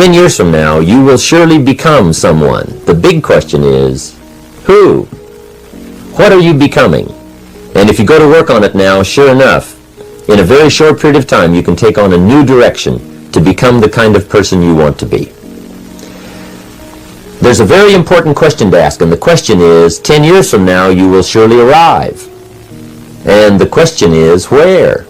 10 years from now, you will surely become someone. The big question is, who? What are you becoming? And if you go to work on it now, sure enough, in a very short period of time, you can take on a new direction to become the kind of person you want to be. There's a very important question to ask, and the question is, 10 years from now, you will surely arrive. And the question is, where?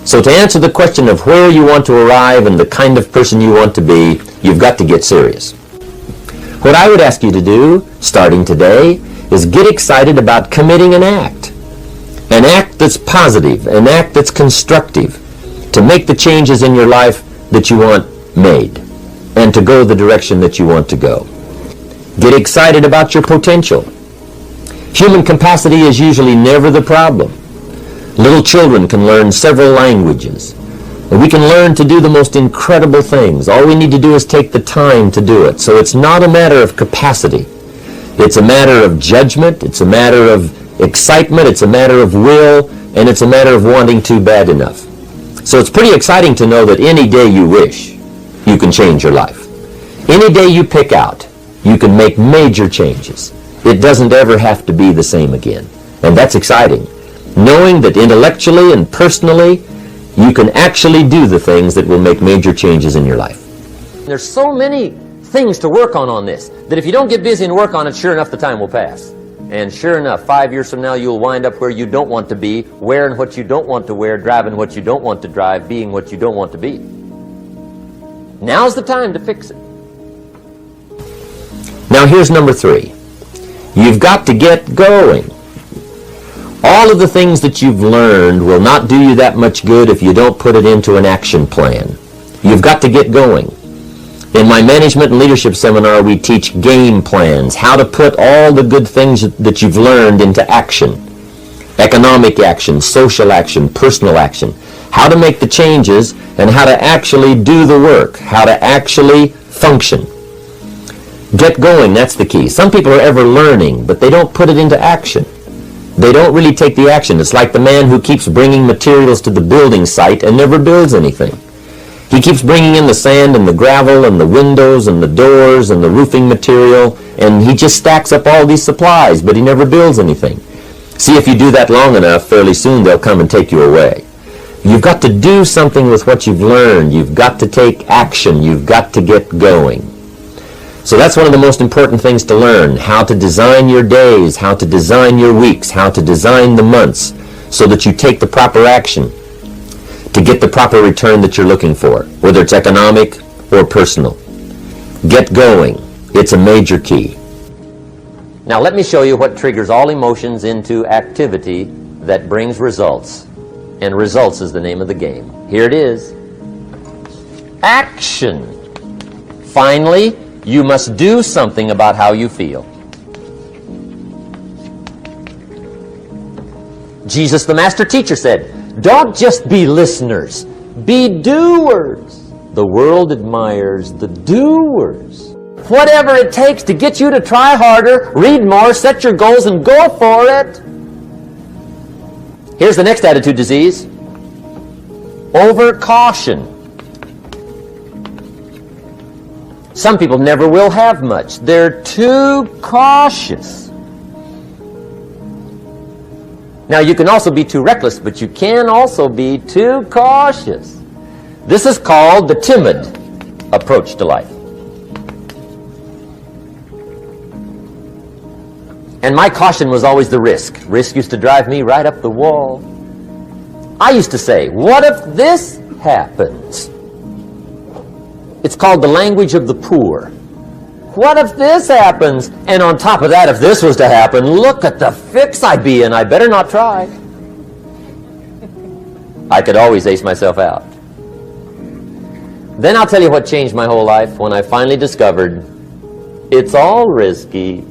So to answer the question of where you want to arrive and the kind of person you want to be, you've got to get serious. What I would ask you to do, starting today, is get excited about committing an act that's positive, an act that's constructive, to make the changes in your life that you want made, and to go the direction that you want to go. Get excited about your potential. Human capacity is usually never the problem. Little children can learn several languages. And we can learn to do the most incredible things. All we need to do is take the time to do it. So it's not a matter of capacity. It's a matter of judgment. It's a matter of excitement. It's a matter of will. And it's a matter of wanting to bad enough. So it's pretty exciting to know that any day you wish, you can change your life. Any day you pick out, you can make major changes. It doesn't ever have to be the same again. And that's exciting. Knowing that intellectually and personally, you can actually do the things that will make major changes in your life. There's so many things to work on this, that if you don't get busy and work on it, sure enough, the time will pass. And sure enough, 5 years from now, you'll wind up where you don't want to be, wearing what you don't want to wear, driving what you don't want to drive, being what you don't want to be. Now's the time to fix it. Now here's number 3. You've got to get going. All of the things that you've learned will not do you that much good if you don't put it into an action plan. You've got to get going. In my management and leadership seminar, we teach game plans, how to put all the good things that you've learned into action. Economic action, social action, personal action. How to make the changes and how to actually do the work, how to actually function. Get going, that's the key. Some people are ever learning, but they don't put it into action. They don't really take the action. It's like the man who keeps bringing materials to the building site and never builds anything. He keeps bringing in the sand and the gravel and the windows and the doors and the roofing material, and he just stacks up all these supplies, but he never builds anything. See, if you do that long enough, fairly soon they'll come and take you away. You've got to do something with what you've learned. You've got to take action. You've got to get going. So that's one of the most important things to learn, how to design your days, how to design your weeks, how to design the months, so that you take the proper action to get the proper return that you're looking for, whether it's economic or personal. Get going. It's a major key. Now let me show you what triggers all emotions into activity that brings results. And results is the name of the game. Here it is. Action. Finally, you must do something about how you feel. Jesus, the master teacher, said, don't just be listeners, be doers. The world admires the doers. Whatever it takes to get you to try harder, read more, set your goals, and go for it. Here's the next attitude disease. Over-caution. Some people never will have much. They're too cautious. Now, you can also be too reckless, but you can also be too cautious. This is called the timid approach to life. And my caution was always the risk. Risk used to drive me right up the wall. I used to say, what if this happens? It's called the language of the poor. What if this happens? And on top of that, if this was to happen, look at the fix I'd be in. I better not try. I could always ace myself out. Then I'll tell you what changed my whole life when I finally discovered it's all risky.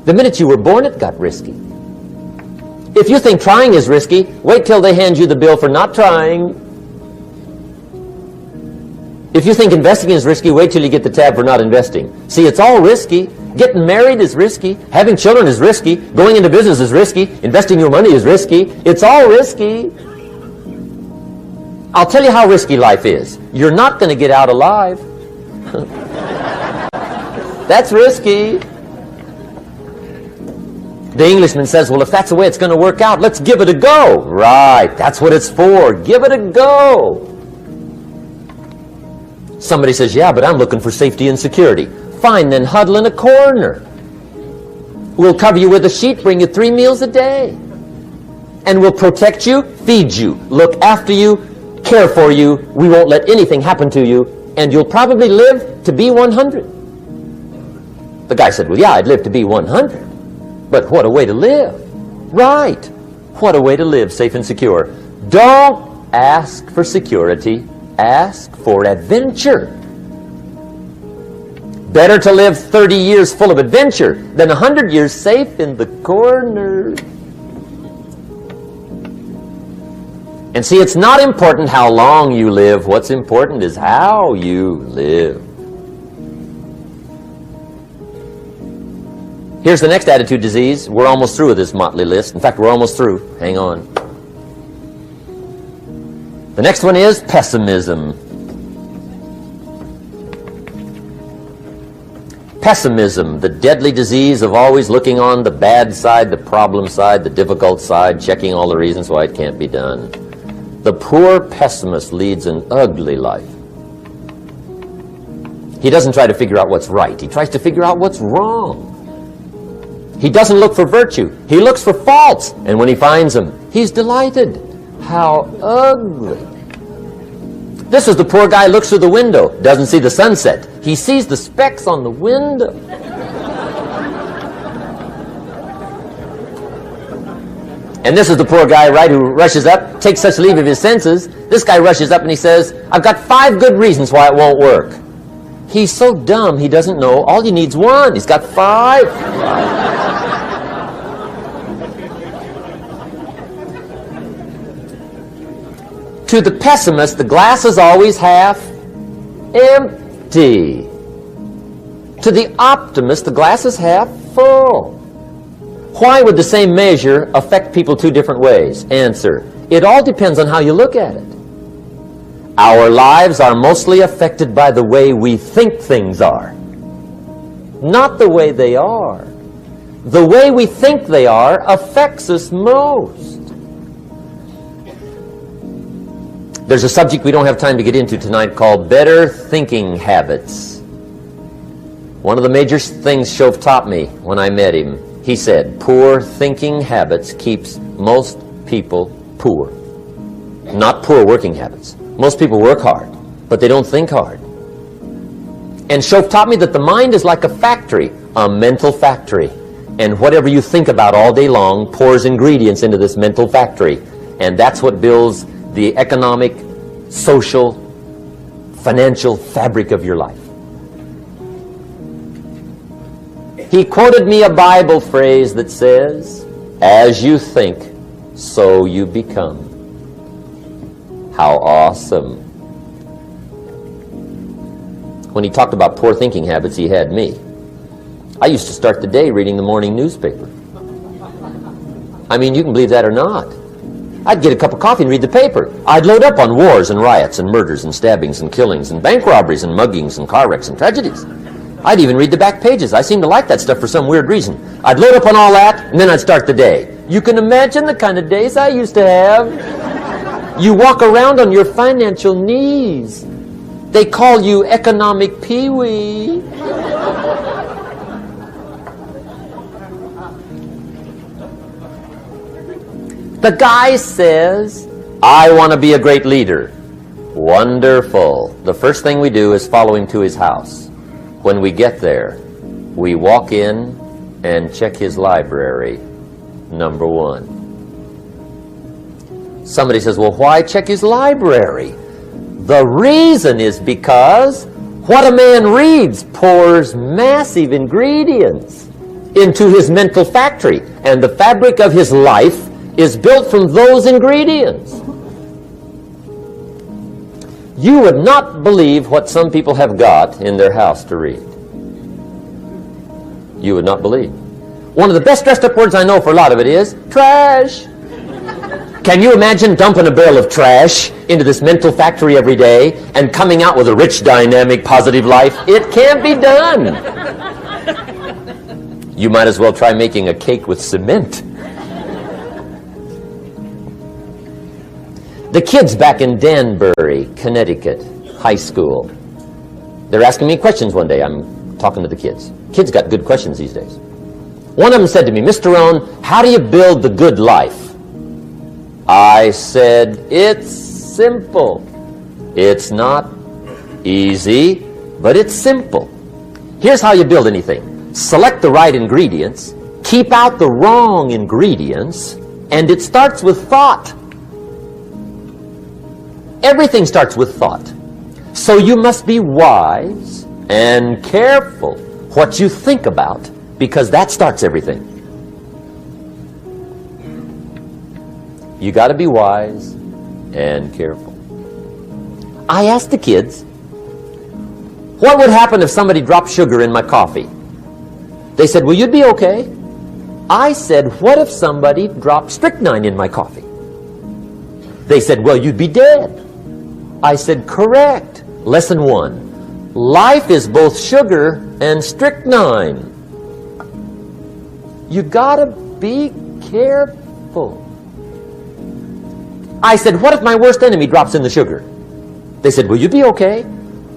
The minute you were born, it got risky. If you think trying is risky, wait till they hand you the bill for not trying. If you think investing is risky, wait till you get the tab for not investing. See, it's all risky. Getting married is risky. Having children is risky. Going into business is risky. Investing your money is risky. It's all risky. I'll tell you how risky life is. You're not going to get out alive. That's risky. The Englishman says, well, if that's the way it's going to work out, let's give it a go. Right, that's what it's for. Give it a go. Somebody says, yeah, but I'm looking for safety and security. Fine, then huddle in a corner. We'll cover you with a sheet, bring you 3 meals a day. And we'll protect you, feed you, look after you, care for you. We won't let anything happen to you. And you'll probably live to be 100. The guy said, well, yeah, I'd live to be 100. But what a way to live. Right. What a way to live, safe and secure. Don't ask for security. Ask for adventure. Better to live 30 years full of adventure than 100 years safe in the corner. And see, it's not important how long you live. What's important is how you live. Here's the next attitude disease. We're almost through with this motley list. In fact, we're almost through. Hang on. The next one is pessimism. Pessimism, the deadly disease of always looking on the bad side, the problem side, the difficult side, checking all the reasons why it can't be done. The poor pessimist leads an ugly life. He doesn't try to figure out what's right. He tries to figure out what's wrong. He doesn't look for virtue. He looks for faults. And when he finds them, he's delighted. How ugly. This is the poor guy who looks through the window, doesn't see the sunset. He sees the specks on the window. And this is the poor guy, right, who rushes up, takes such leave of his senses. This guy rushes up and he says, I've got 5 good reasons why it won't work. He's so dumb he doesn't know all he needs 1. He's got 5. To the pessimist, the glass is always half empty. To the optimist, the glass is half full. Why would the same measure affect people 2 different ways? Answer, it all depends on how you look at it. Our lives are mostly affected by the way we think things are, not the way they are. The way we think they are affects us most. There's a subject we don't have time to get into tonight called better thinking habits. One of the major things Shove taught me when I met him, he said, poor thinking habits keeps most people poor. Not poor working habits. Most people work hard, but they don't think hard. And Shove taught me that the mind is like a factory, a mental factory. And whatever you think about all day long pours ingredients into this mental factory. And that's what builds the economic, social, financial fabric of your life. He quoted me a Bible phrase that says, as you think, so you become. How awesome. When he talked about poor thinking habits, he had me. I used to start the day reading the morning newspaper. I mean, you can believe that or not. I'd get a cup of coffee and read the paper. I'd load up on wars and riots and murders and stabbings and killings and bank robberies and muggings and car wrecks and tragedies. I'd even read the back pages. I seem to like that stuff for some weird reason. I'd load up on all that, and then I'd start the day. You can imagine the kind of days I used to have. You walk around on your financial knees. They call you economic peewee. The guy says, I want to be a great leader. Wonderful. The first thing we do is follow him to his house. When we get there, we walk in and check his library, number 1. Somebody says, well, why check his library? The reason is because what a man reads pours massive ingredients into his mental factory, and the fabric of his life is built from those ingredients. You would not believe what some people have got in their house to read. You would not believe. One of the best dressed up words I know for a lot of it is trash. Can you imagine dumping a barrel of trash into this mental factory every day and coming out with a rich, dynamic, positive life? It can't be done. You might as well try making a cake with cement. The kids back in Danbury, Connecticut, high school, they're asking me questions one day. I'm talking to the kids. Kids got good questions these days. One of them said to me, Mr. Rohn, how do you build the good life? I said, it's simple. It's not easy, but it's simple. Here's how you build anything. Select the right ingredients, keep out the wrong ingredients, and it starts with thought. Everything starts with thought. So you must be wise and careful what you think about, because that starts everything. You got to be wise and careful. I asked the kids, what would happen if somebody dropped sugar in my coffee? They said, well, you'd be okay. I said, what if somebody dropped strychnine in my coffee? They said, well, you'd be dead. I said, correct. Lesson 1. Life is both sugar and strychnine. You gotta be careful. I said, what if my worst enemy drops in the sugar? They said, will you be okay?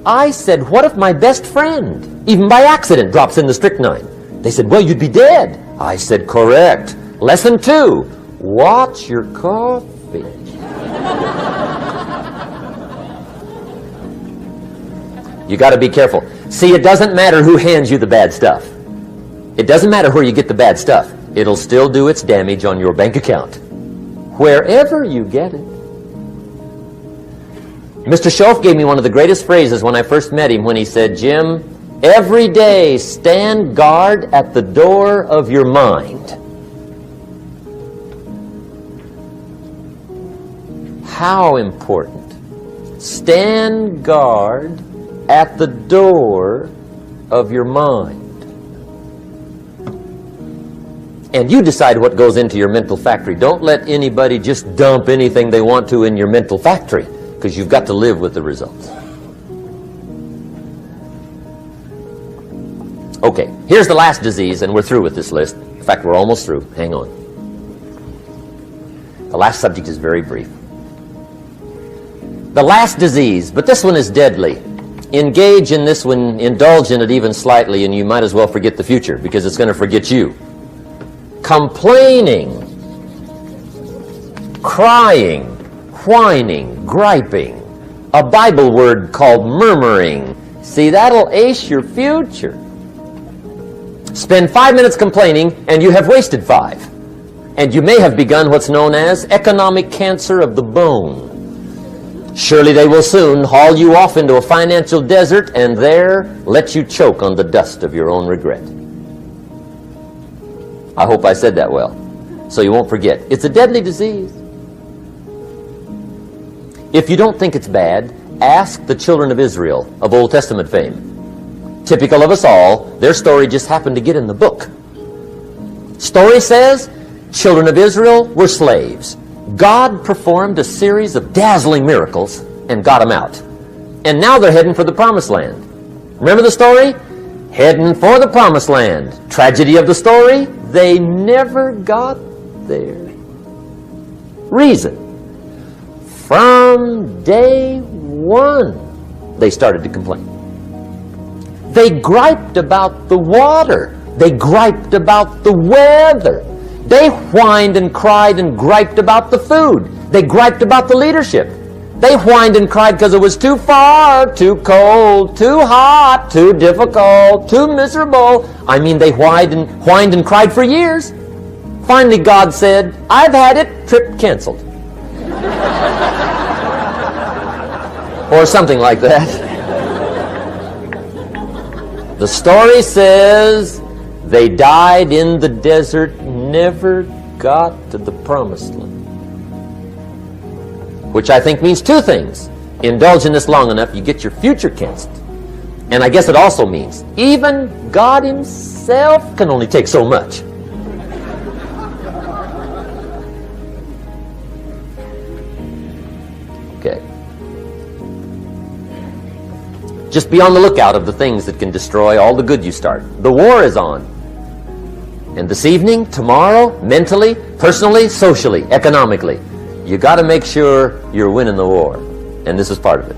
I said, what if my best friend, even by accident, drops in the strychnine? They said, well, you'd be dead. I said, correct. Lesson 2, watch your coffee. You got to be careful. See, it doesn't matter who hands you the bad stuff. It doesn't matter where you get the bad stuff. It'll still do its damage on your bank account, wherever you get it. Mr. Schoaf gave me one of the greatest phrases when I first met him when he said, Jim, every day stand guard at the door of your mind. How important. Stand guard at the door of your mind. And you decide what goes into your mental factory. Don't let anybody just dump anything they want to in your mental factory, because you've got to live with the results. Okay, here's the last disease, and we're through with this list. In fact, we're almost through. Hang on. The last subject is very brief. The last disease, but this one is deadly. Engage in this one, indulge in it even slightly, and you might as well forget the future, because it's going to forget you. Complaining, crying, whining, griping. A Bible word called murmuring. See, that'll ace your future. Spend 5 minutes complaining, and you have wasted 5. And you may have begun what's known as economic cancer of the bone. Surely they will soon haul you off into a financial desert and there let you choke on the dust of your own regret. I hope I said that well, so you won't forget. It's a deadly disease. If you don't think it's bad, ask the children of Israel of Old Testament fame. Typical of us all, their story just happened to get in the book. Story says, children of Israel were slaves. God performed a series of dazzling miracles and got them out. And now they're heading for the promised land. Remember the story? Heading for the promised land. Tragedy of the story, they never got there. Reason. From day one, they started to complain. They griped about the water. They griped about the weather. They whined and cried and griped about the food. They griped about the leadership. They whined and cried because it was too far, too cold, too hot, too difficult, too miserable. I mean, they whined and cried for years. Finally, God said, I've had it, trip canceled. Or something like that. The story says they died in the desert, never got to the promised land. Which I think means two things. Indulge in this long enough, you get your future canceled. And I guess it also means even God Himself can only take so much. Just be on the lookout of the things that can destroy all the good you start. The war is on. And this evening, tomorrow, mentally, personally, socially, economically, you got to make sure you're winning the war. And this is part of it.